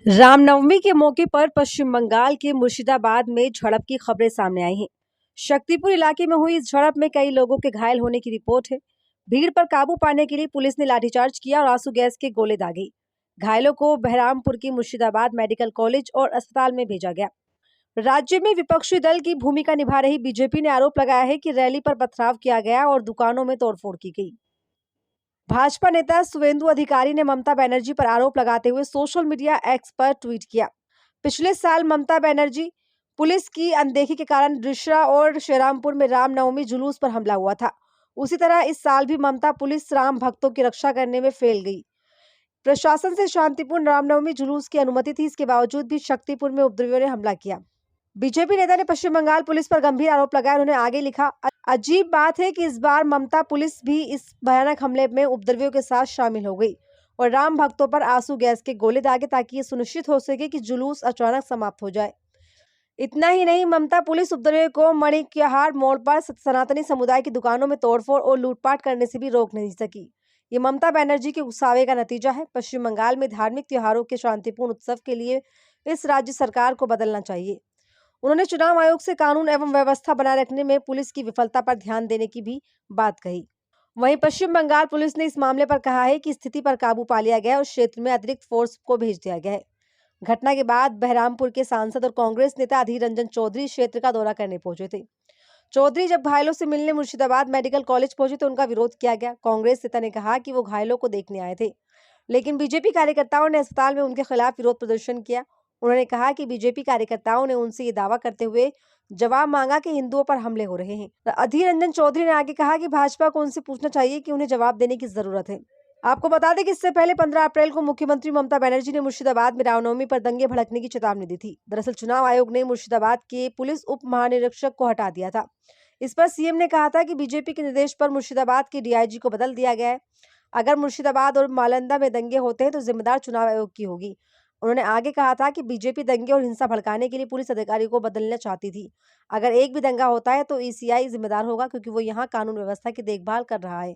रामनवमी के मौके पर पश्चिम बंगाल के मुर्शिदाबाद में झड़प की खबरें सामने आई हैं। शक्तिपुर इलाके में हुई इस झड़प में कई लोगों के घायल होने की रिपोर्ट है। भीड़ पर काबू पाने के लिए पुलिस ने लाठीचार्ज किया और आंसू गैस के गोले दागे। घायलों को बहरामपुर की मुर्शिदाबाद मेडिकल कॉलेज और अस्पताल में भेजा गया। राज्य में विपक्षी दल की भूमिका निभा रही बीजेपी ने आरोप लगाया है कि रैली पर पथराव किया गया और दुकानों में तोड़फोड़ की गई। भाजपा नेता शुवेंदु अधिकारी ने ममता बनर्जी पर आरोप लगाते हुए सोशल मीडिया एक्स पर ट्वीट किया। पिछले साल ममता बनर्जी पुलिस की अनदेखी के कारण रिश्रा और श्रीरामपुर में रामनवमी जुलूस पर हमला हुआ था। उसी तरह इस साल भी ममता पुलिस राम भक्तों की रक्षा करने में फेल गई। प्रशासन से शांतिपूर्ण रामनवमी जुलूस की अनुमति थी, इसके बावजूद भी शक्तिपुर में उपद्रवियों ने हमला किया। बीजेपी नेता ने पश्चिम बंगाल पुलिस पर गंभीर आरोप लगाए। उन्होंने आगे लिखा, अजीब बात है कि इस बार ममता पुलिस भी इस भयानक हमले में उपद्रवियों के साथ शामिल हो गई और राम भक्तों पर आंसू गैस के गोले दागे ताकि ये सुनिश्चित हो सके कि जुलूस अचानक समाप्त हो जाए। इतना ही नहीं, ममता पुलिस उपद्रवियों को मणिक्यहार मोड़ पर सनातनी समुदाय की दुकानों में तोड़फोड़ और लूटपाट करने से भी रोक नहीं सकी। ये ममता बनर्जी के गुस्सावे का नतीजा है। पश्चिम बंगाल में धार्मिक त्योहारों के शांतिपूर्ण उत्सव के लिए इस राज्य सरकार को बदलना चाहिए। उन्होंने चुनाव आयोग से कानून एवं व्यवस्था बनाए रखने में पुलिस की विफलता पर ध्यान देने की भी बात कही। वहीं पश्चिम बंगाल पुलिस ने इस मामले पर कहा है कि स्थिति पर काबू पा लिया गया और क्षेत्र में अतिरिक्त फोर्स को भेज दिया गया है। घटना के बाद बहरामपुर के सांसद और कांग्रेस नेता अधीर रंजन चौधरी क्षेत्र का दौरा करने पहुंचे थे। चौधरी जब घायलों से मिलने मुर्शिदाबाद मेडिकल कॉलेज पहुंचे तो उनका विरोध किया गया। कांग्रेस नेता ने कहा कि वो घायलों को देखने आए थे, लेकिन बीजेपी कार्यकर्ताओं ने अस्पताल में उनके खिलाफ विरोध प्रदर्शन किया। उन्होंने कहा कि बीजेपी कार्यकर्ताओं ने उनसे ये दावा करते हुए जवाब मांगा कि हिंदुओं पर हमले हो रहे हैं। अधीर रंजन चौधरी ने आगे कहा कि भाजपा को उनसे पूछना चाहिए कि उन्हें जवाब देने की जरूरत है। आपको बता दें कि इससे पहले 15 अप्रैल को मुख्यमंत्री ममता बनर्जी ने मुर्शिदाबाद में रामनवमी पर दंगे भड़कने की चेतावनी दी थी। दरअसल चुनाव आयोग ने मुर्शिदाबाद के पुलिस उप महानिरीक्षक को हटा दिया था। इस पर सीएम ने कहा था कि बीजेपी के निर्देश पर मुर्शिदाबाद के डीआईजी को बदल दिया गया है। अगर मुर्शिदाबाद और नालंदा में दंगे होते हैं तो जिम्मेदार चुनाव आयोग की होगी। उन्होंने आगे कहा था कि बीजेपी दंगे और हिंसा भड़काने के लिए पुलिस अधिकारियों को बदलना चाहती थी। अगर एक भी दंगा होता है तो ईसीआई जिम्मेदार होगा, क्योंकि वो यहाँ कानून व्यवस्था की देखभाल कर रहा है।